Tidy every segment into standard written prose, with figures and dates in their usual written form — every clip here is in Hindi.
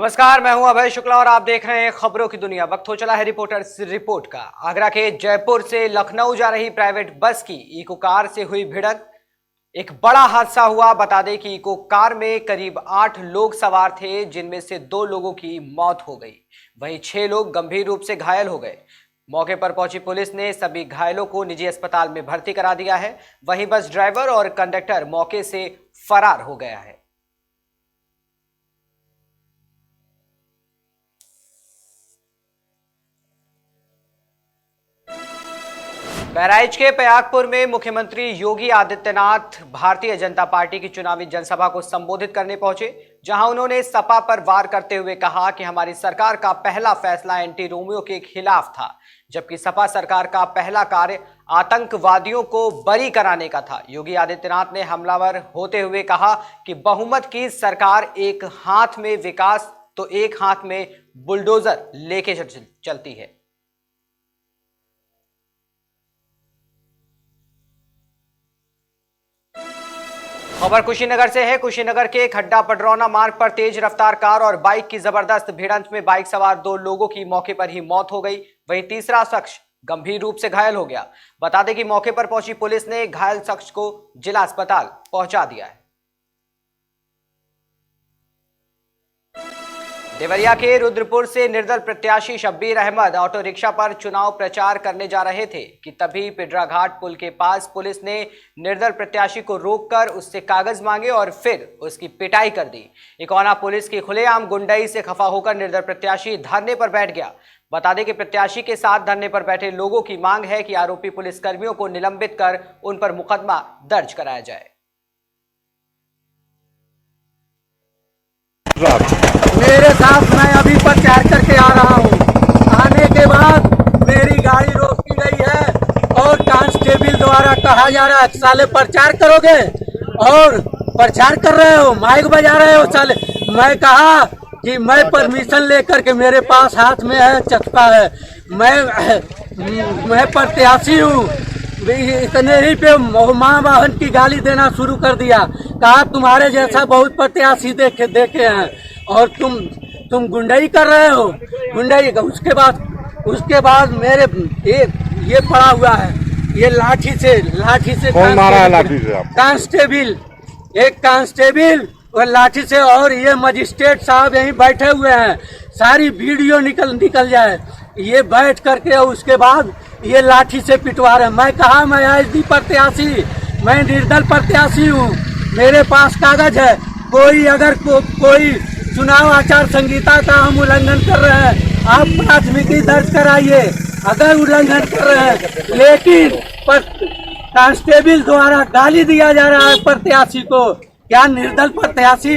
नमस्कार, मैं हूं अभय शुक्ला और आप देख रहे हैं खबरों की दुनिया। वक्त हो चला है रिपोर्टर्स रिपोर्ट का। आगरा के जयपुर से लखनऊ जा रही प्राइवेट बस की इको कार से हुई भिड़ंत, एक बड़ा हादसा हुआ। बता दें कि इको कार में करीब 8 लोग सवार थे, जिनमें से 2 लोगों की मौत हो गई, वहीं 6 लोग गंभीर रूप से घायल हो गए। मौके पर पहुंची पुलिस ने सभी घायलों को निजी अस्पताल में भर्ती करा दिया है। वहीं बस ड्राइवर और कंडक्टर मौके से फरार हो गया है। बहराइच के पयागपुर में मुख्यमंत्री योगी आदित्यनाथ भारतीय जनता पार्टी की चुनावी जनसभा को संबोधित करने पहुंचे, जहां उन्होंने सपा पर वार करते हुए कहा कि हमारी सरकार का पहला फैसला एंटी रोमियो के खिलाफ था, जबकि सपा सरकार का पहला कार्य आतंकवादियों को बरी कराने का था। योगी आदित्यनाथ ने हमलावर होते हुए कहा कि बहुमत की सरकार एक हाथ में विकास तो एक हाथ में बुलडोजर लेके चलती है। खबर कुशीनगर से है। कुशीनगर के खड्डा पडरौना मार्ग पर तेज रफ्तार कार और बाइक की जबरदस्त भिड़ंत में बाइक सवार 2 लोगों की मौके पर ही मौत हो गई, वहीं तीसरा शख्स गंभीर रूप से घायल हो गया। बता दें कि मौके पर पहुंची पुलिस ने घायल शख्स को जिला अस्पताल पहुंचा दिया है। देवरिया के रुद्रपुर से निर्दल प्रत्याशी शब्बीर अहमद ऑटो रिक्शा पर चुनाव प्रचार करने जा रहे थे कि तभी पिडराघाट पुल के पास पुलिस ने निर्दल प्रत्याशी को रोककर उससे कागज मांगे और फिर उसकी पिटाई कर दी। इकौना पुलिस की खुलेआम गुंडाई से खफा होकर निर्दल प्रत्याशी धरने पर बैठ गया। बता दें कि प्रत्याशी के साथ धरने पर बैठे लोगों की मांग है कि आरोपी पुलिसकर्मियों को निलंबित कर उन पर मुकदमा दर्ज कराया जाए। मेरे साथ मैं अभी प्रचार करके आ रहा हूँ। आने के बाद मेरी गाड़ी रोक दी गई है और कांस्टेबल द्वारा कहा जा रहा है साले प्रचार करोगे और प्रचार कर रहे हो, माइक बजा रहे हो साले। मैं कहा कि मैं परमिशन लेकर के मेरे पास हाथ में है चस्पा है, मैं प्रत्याशी हूँ। इतने ही पे मां बहन की गाली देना शुरू कर दिया। कहा तुम्हारे जैसा बहुत प्रत्याशी देखे हैं और तुम गुंडाई कर रहे हो, गुंडाई। उसके बाद मेरे ये पड़ा हुआ है, ये लाठी से कौन मारा है लाठी से आप? कांस्टेबल, एक कांस्टेबल और लाठी से, और ये मजिस्ट्रेट साहब यहीं बैठे हुए हैं। सारी वीडियो निकल जाए, ये बैठ करके उसके बाद ये लाठी से पिटवा रहे। मैं कहा मैं एसडी प्रत्याशी, मैं निर्दल प्रत्याशी हूँ, मेरे पास कागज है। कोई अगर कोई चुनाव आचार संहिता का हम उल्लंघन कर रहे हैं, आप प्राथमिकी दर्ज कराइए अगर उल्लंघन कर रहे हैं। लेकिन कांस्टेबल द्वारा गाली दिया जा रहा है प्रत्याशी को। क्या निर्दल प्रत्याशी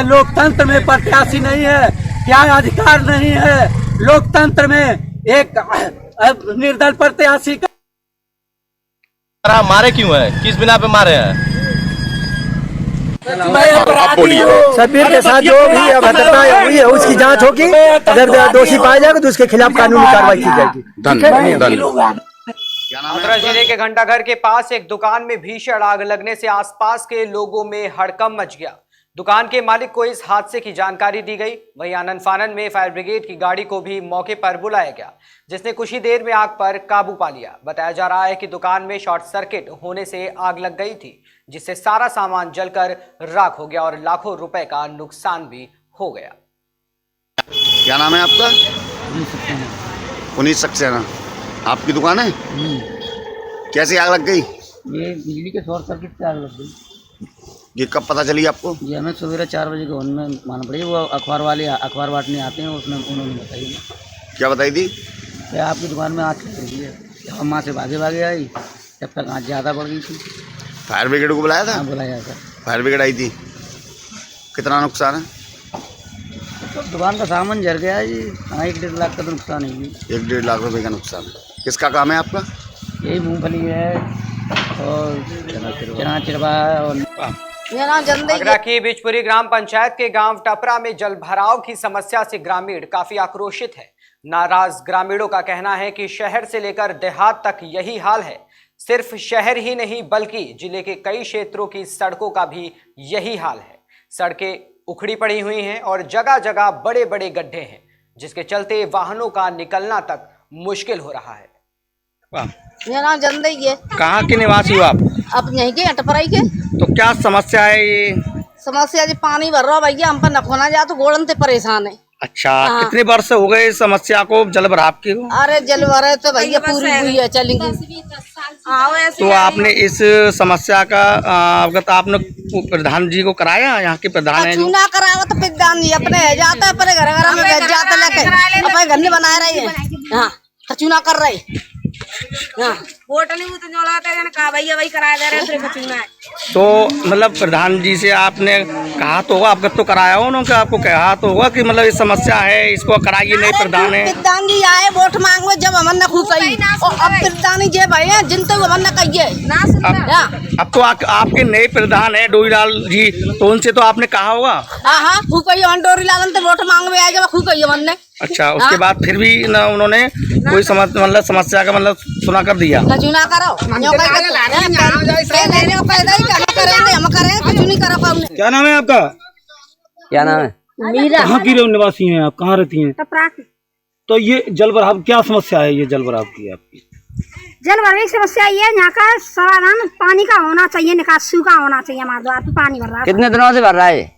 लोकतंत्र में प्रत्याशी नहीं है? क्या अधिकार नहीं है लोकतंत्र में एक निर्दल प्रत्याशी का? मारे क्यों है, किस बिना पे मारे हैं? शब्बीर के साथ जो भी अभद्रता हुई है उसकी जांच होगी। अगर दोषी पाया जाएगा तो उसके खिलाफ कानूनी कार्रवाई की जाएगी। मथुरा जिले के घंटाघर के पास एक दुकान में भीषण आग लगने से आसपास के लोगों में हड़कंप मच गया। दुकान के मालिक को इस हादसे की जानकारी दी गई। वहीं आनन फानन में फायर ब्रिगेड की गाड़ी को भी मौके पर बुलाया गया, जिसने कुछ ही देर में आग पर काबू पा लिया। बताया जा रहा है कि दुकान में शॉर्ट सर्किट होने से आग लग गई थी, जिससे सारा सामान जलकर राख हो गया और लाखों रुपए का नुकसान भी हो गया। क्या नाम है आपका? पुनीत सक्सेना। आपकी दुकान है? कैसे आग लग गई? ये बिजली के शॉर्ट सर्किट से आग लग गई। ये कब पता चली आपको? ये हमें सवेरे 4 बजे के वन में मालूम पड़ी। वो अखबार वाले अखबार बांटने आते हैं, उसमें उन्होंने बताई। क्या बताई थी? क्या आपकी दुकान में आग लग गई है। हम वहाँ से भागे आई, जब तक आग ज़्यादा बढ़ गई थी। फायर ब्रिगेड को बुलाया था? हाँ, बुलाया था। फायर ब्रिगेड आई थी। कितना नुकसान है? तो दुकान का सामान जल गया जी। हाँ, 1-1.5 लाख का तो नुकसान है जी। 1-1.5 लाख रुपए का नुकसान। किसका काम है आपका? यही मूँगफली है और चना चिरवा है। और आगरा की बिचपुरी ग्राम पंचायत के गांव टपरा में जल भराव की समस्या से ग्रामीण काफी आक्रोशित है। नाराज ग्रामीणों का कहना है कि शहर से लेकर देहात तक यही हाल है। सिर्फ शहर ही नहीं बल्कि जिले के कई क्षेत्रों की सड़कों का भी यही हाल है। सड़कें उखड़ी पड़ी हुई हैं और जगह जगह बड़े बड़े गड्ढे हैं, जिसके चलते वाहनों का निकलना तक मुश्किल हो रहा है। मेरा नाम जंदई है। कहाँ के निवासी हो आप? अब यहीं के अटपराई के। तो क्या समस्या है ये? समस्या जी पानी भर रहा भैया, हम पर न खोना जा तो गोड़न से परेशान है। अच्छा, कितने वर्ष हो गए इस समस्या को जल भराव की? अरे जल भरे तो भैया पूरी हुई है, चलेंगी। तो आपने इस समस्या का अवगत आपने प्रधान जी को कराया? यहाँ के प्रधान है चूना कराया तो प्रधान जी अपने जाता है, अपने घर घर में बैठ जाते लेके अपने घर में बना रही है। हाँ चूना कर रहे। तो मतलब प्रधान जी से आपने कहा तो होगा, अवगत तो कराया हो उन्होंने, आपको कहा तो होगा कि मतलब ये समस्या है, इसको कराइए। नहीं प्रधान है, प्रधान जी आए वोट मांगवे जब हमन खूब कही, और अब प्रधान जी भाई जिनते हमन कहिए। अब तो आपके नए प्रधान है डोरीलाल जी, तो उनसे तो आपने कहा होगा। हाँ खूब कही, डोरीलाल तो वोट मांगवे आए जब खूब कही हमन ने। अच्छा, उसके बाद फिर भी ना उन्होंने कोई मतलब समस्या का मतलब सुना कर दिया। चुना करो क्या नाम है आपका? क्या नाम है? मीरा। कहाँ की निवासी हैं आप? कहाँ रहती हैं? तो ये जल भराव, क्या समस्या है ये जल भराव की आपकी? जल भराव की समस्या ये है, यहाँ का समाधान पानी का होना चाहिए, निकासी का होना चाहिए। हमारे द्वार पे पानी भर रहा है। कितने दिनों से भर रहा है?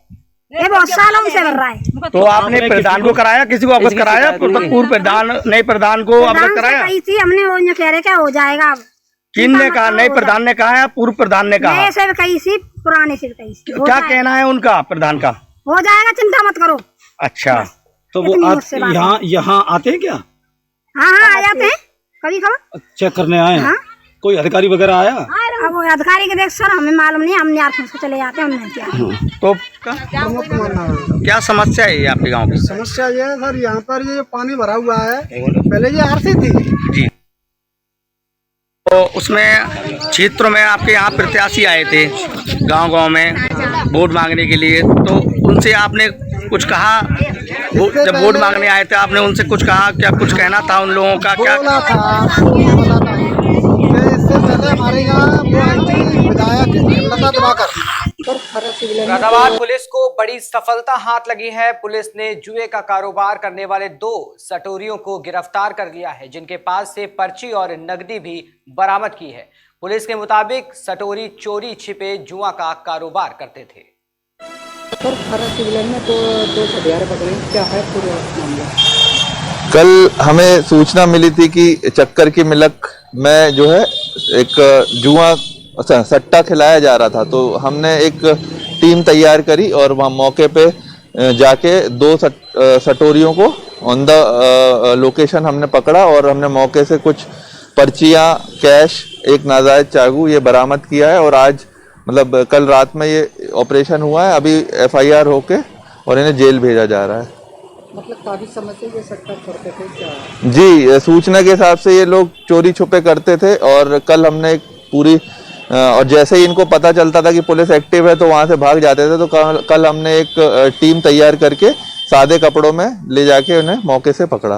ये बहुत सालों से भर रहा है। तो आपने प्रधान को कराया, किसी को अवगत कराया? पूर्व प्रधान, नए प्रधान को अवगत कराया? कही थी हमने, वो कह रहे क्या हो जाएगा। अब किन ने कहा? नए प्रधान ने कहा या पूर्व प्रधान ने कहा? नए से कही थी, पुराने से कही थी। क्या कहना है उनका, प्रधान का? हो जाएगा, चिंता मत करो। अच्छा, तो वो यहाँ आते हैं क्या? हाँ आ जाते हैं कभी कभी, चेक करने आए हैं। कोई अधिकारी वगैरह आया? अब वो अधिकारी के देख सर हमें मालूम नहीं, हमने यार से चले जाते हैं, हमने क्या। तो क्या समस्या है आपके गांव की? समस्या ये है सर, यहाँ पर ये पानी भरा हुआ है, पहले ये आरसी थी जी। तो उसमें क्षेत्रों में आपके यहाँ प्रत्याशी आए थे गांव-गांव में वोट मांगने के लिए, तो उनसे आपने कुछ कहा? जब वोट मांगने आए थे आपने उनसे कुछ कहा? क्या कुछ कहना था उन लोगों का? क्या बोला था? इससे पहले हमारे यहाँ वो आई थी विधायक लता दिवाकर। मुरादाबाद पुलिस को बड़ी सफलता हाथ लगी है। पुलिस ने जुए का कारोबार करने वाले 2 सटोरियों को गिरफ्तार कर लिया है, जिनके पास से पर्ची और नकदी भी बरामद की है। पुलिस के मुताबिक सटोरी चोरी छिपे जुआ का कारोबार करते थे। कल हमें सूचना मिली थी कि चक्कर की मिलक में जो है एक जुआ सट्टा खिलाया जा रहा था, तो हमने एक टीम तैयार करी और वहाँ मौके पे जाके 2 सटोरियों को ऑन द लोकेशन हमने पकड़ा और हमने मौके से कुछ पर्चियाँ, कैश, एक नाजायज चाकू ये बरामद किया है। और आज मतलब कल रात में ये ऑपरेशन हुआ है, अभी FIR होके और इन्हें जेल भेजा जा रहा है। मतलब काफी समय से ये सट्टा करते थे क्या? जी, सूचना के हिसाब से ये लोग चोरी छुपे करते थे और कल हमने एक पूरी और जैसे ही इनको पता चलता था कि पुलिस एक्टिव है तो वहां से भाग जाते थे, तो कल हमने एक टीम तैयार करके सादे कपड़ों में ले जाके उन्हें मौके से पकड़ा।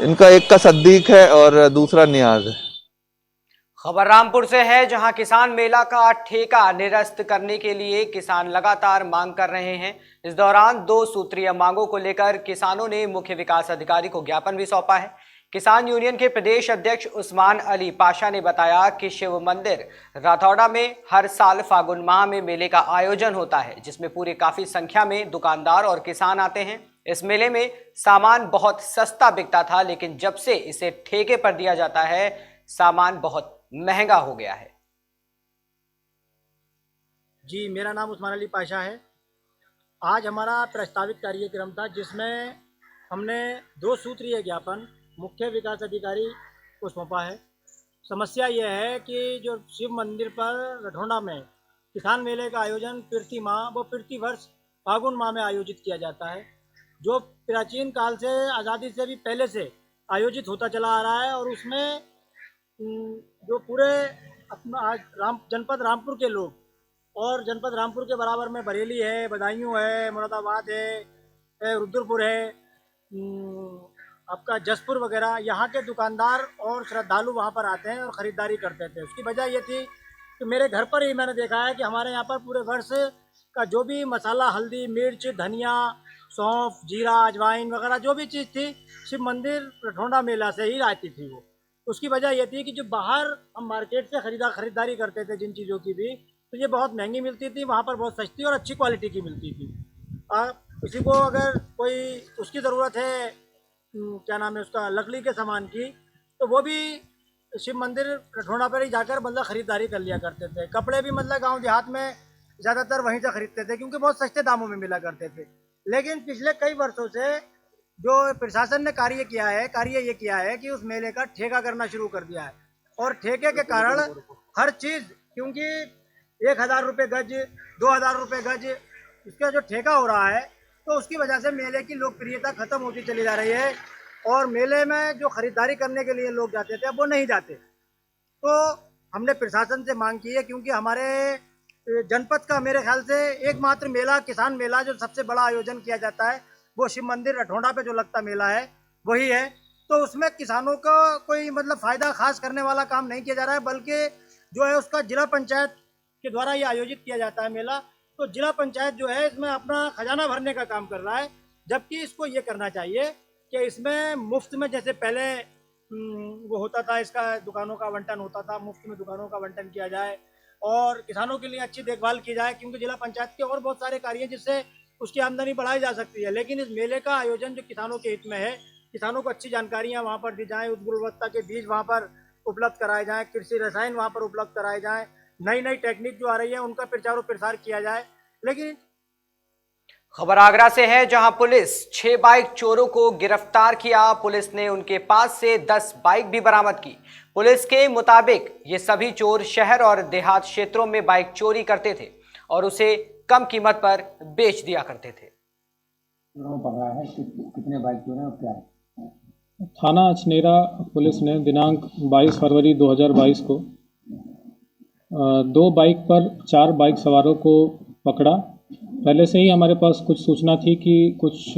इनका एक का सद्दीक है और दूसरा नियाज है। खबर रामपुर से है, जहां किसान मेला का ठेका निरस्त करने के लिए किसान लगातार मांग कर रहे हैं। इस दौरान 2 सूत्रीय मांगों को लेकर किसानों ने मुख्य विकास अधिकारी को ज्ञापन भी सौंपा है। किसान यूनियन के प्रदेश अध्यक्ष उस्मान अली पाशा ने बताया कि शिव मंदिर राथौड़ा में हर साल फागुन माह में मेले का आयोजन होता है, जिसमें पूरी काफी संख्या में दुकानदार और किसान आते हैं। इस मेले में सामान बहुत सस्ता बिकता था, लेकिन जब से इसे ठेके पर दिया जाता है सामान बहुत महंगा हो गया है। जी, मेरा नाम उस्मान अली पाशा है। आज हमारा प्रस्तावित कार्यक्रम था जिसमें हमने 2 सूत्रीय ज्ञापन मुख्य विकास अधिकारी को सौंपा है। समस्या यह है कि जो शिव मंदिर पर रठौड़ा में किसान मेले का आयोजन प्रति वर्ष फागुन माह में आयोजित किया जाता है, जो प्राचीन काल से आज़ादी से भी पहले से आयोजित होता चला आ रहा है। और उसमें जो पूरे अपना आज जनपद रामपुर के लोग और जनपद रामपुर के बराबर में बरेली है, बदायूं है, मुरादाबाद है, रुद्रपुर है, आपका जसपुर वगैरह, यहाँ के दुकानदार और श्रद्धालु वहाँ पर आते हैं और ख़रीदारी करते थे। उसकी वजह ये थी कि मेरे घर पर ही मैंने देखा है कि हमारे यहाँ पर पूरे वर्ष का जो भी मसाला, हल्दी, मिर्च, धनिया, सौंफ, जीरा, अजवाइन वगैरह जो भी चीज़ थी, शिव मंदिर रठौंडा मेला से ही आती थी वो। उसकी वजह ये थी कि जो बाहर हम मार्केट से खरीदारी करते थे जिन चीज़ों की भी, तो ये बहुत महंगी मिलती थी, वहाँ पर बहुत सस्ती और अच्छी क्वालिटी की मिलती थी। किसी को अगर कोई उसकी ज़रूरत है, क्या नाम है उसका, लकड़ी के सामान की, तो वो भी शिव मंदिर रठौंडा पर ही जाकर मतलब ख़रीदारी कर लिया करते थे। कपड़े भी मतलब गांव देहात में ज़्यादातर वहीं से ख़रीदते थे क्योंकि बहुत सस्ते दामों में मिला करते थे। लेकिन पिछले कई वर्षों से जो प्रशासन ने कार्य ये किया है कि उस मेले का ठेका करना शुरू कर दिया है। और ठेके के कारण हर चीज़, क्योंकि 1000 रुपये गज, 2000 रुपये गज इसका जो ठेका हो रहा है, तो उसकी वजह से मेले की लोकप्रियता खत्म होती चली जा रही है। और मेले में जो खरीदारी करने के लिए लोग जाते थे अब वो नहीं जाते। तो हमने प्रशासन से मांग की है, क्योंकि हमारे जनपद का मेरे ख्याल से एकमात्र मेला, किसान मेला, जो सबसे बड़ा आयोजन किया जाता है वो शिव मंदिर रठौंडा पे जो लगता मेला है वही है। तो उसमें किसानों का कोई मतलब फ़ायदा खास करने वाला काम नहीं किया जा रहा है, बल्कि जो है उसका जिला पंचायत के द्वारा ये आयोजित किया जाता है मेला। तो जिला पंचायत जो है इसमें अपना खजाना भरने का काम कर रहा है, जबकि इसको ये करना चाहिए कि इसमें मुफ्त में, जैसे पहले वो होता था, इसका दुकानों का आवंटन होता था, मुफ्त में दुकानों का आवंटन किया जाए और किसानों के लिए अच्छी देखभाल की जाए, क्योंकि जिला पंचायत के और बहुत सारे कार्य हैं जिससे उसकी आमदनी बढ़ाई जा सकती है। लेकिन इस मेले का आयोजन जो किसानों के हित में है, किसानों को अच्छी जानकारियाँ वहाँ पर दी जाएँ, उच्च गुणवत्ता के बीज वहाँ पर उपलब्ध कराए जाएँ, कृषि रसायन वहाँ पर उपलब्ध कराए जाएँ, नई नई टेक्निक जो आ रही है उनका प्रचार और प्रसार किया जाए। लेकिन खबर आगरा से है, जहां पुलिस 6 बाइक चोरों को गिरफ्तार किया। पुलिस ने उनके पास से 10 बाइक भी बरामद की। पुलिस के मुताबिक ये सभी चोर शहर और देहात क्षेत्रों में बाइक चोरी करते थे और उसे कम कीमत पर बेच दिया करते थे। कितने बाइक चोर हैं और क्या है? थाना अछनेरा पुलिस ने दिनांक 22 फरवरी 2022 को 2 बाइक पर 4 बाइक सवारों को पकड़ा। पहले से ही हमारे पास कुछ सूचना थी कि कुछ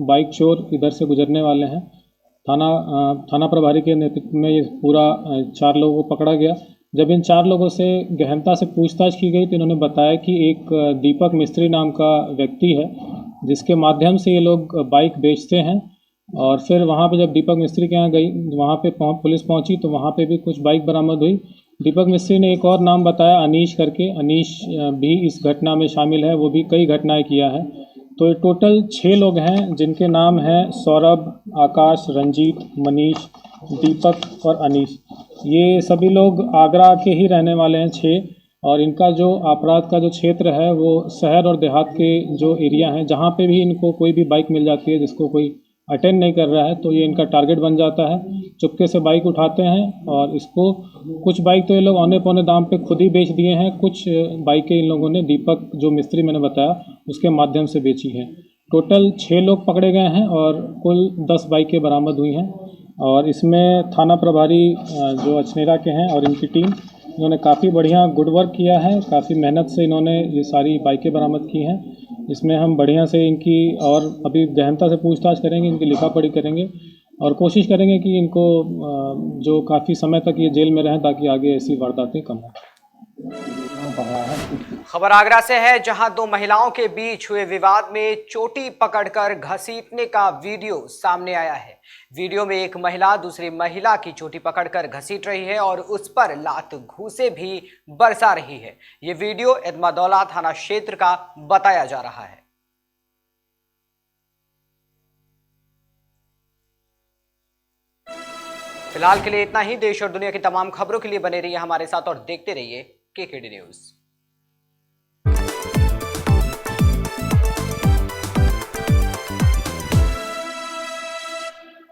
बाइक चोर इधर से गुजरने वाले हैं। थाना प्रभारी के नेतृत्व में ये पूरा 4 लोगों को पकड़ा गया। जब इन 4 लोगों से गहनता से पूछताछ की गई तो इन्होंने बताया कि एक दीपक मिस्त्री नाम का व्यक्ति है जिसके माध्यम से ये लोग बाइक बेचते हैं। और फिर वहाँ पे जब दीपक मिस्त्री के यहाँ गई, वहाँ पे पुलिस पहुँची तो वहाँ पे भी कुछ बाइक बरामद हुई। दीपक मिस्त्री ने एक और नाम बताया, अनीश करके। अनीश भी इस घटना में शामिल है, वो भी कई घटनाएं किया है। तो ये टोटल 6 लोग हैं जिनके नाम हैं सौरभ, आकाश, रंजीत, मनीष, दीपक और अनीश। ये सभी लोग आगरा के ही रहने वाले हैं 6। और इनका जो अपराध का जो क्षेत्र है वो शहर और देहात के जो एरिया हैं, जहाँ पे भी इनको कोई भी बाइक मिल जाती है जिसको कोई अटेंड नहीं कर रहा है तो ये इनका टारगेट बन जाता है। चुपके से बाइक उठाते हैं और इसको, कुछ बाइक तो ये लोग औने पौने दाम पे खुद ही बेच दिए हैं, कुछ बाइकें इन लोगों ने दीपक जो मिस्त्री मैंने बताया उसके माध्यम से बेची है। टोटल 6 लोग पकड़े गए हैं और कुल 10 बाइकें बरामद हुई हैं। और इसमें थाना प्रभारी जो अछनेरा के हैं और इनकी टीम, इन्होंने काफ़ी बढ़िया गुड वर्क किया है। काफ़ी मेहनत से इन्होंने ये सारी बाइकें बरामद की हैं। इसमें हम बढ़िया से इनकी और अभी गहनता से पूछताछ करेंगे, इनकी लिखा पढ़ी करेंगे और कोशिश करेंगे कि इनको जो काफ़ी समय तक ये जेल में रहें ताकि आगे ऐसी वारदातें कम हों। खबर आगरा से है, जहां 2 महिलाओं के बीच हुए विवाद में चोटी पकड़कर घसीटने का वीडियो सामने आया है। वीडियो में एक महिला दूसरी महिला की चोटी पकड़कर घसीट रही है और उस पर लात घूंसे भी बरसा रही है। ये वीडियो एदमादौला थाना क्षेत्र का बताया जा रहा है। फिलहाल के लिए इतना ही। देश और दुनिया की तमाम खबरों के लिए बने रहिए हमारे साथ और देखते रहिए केकेडी न्यूज।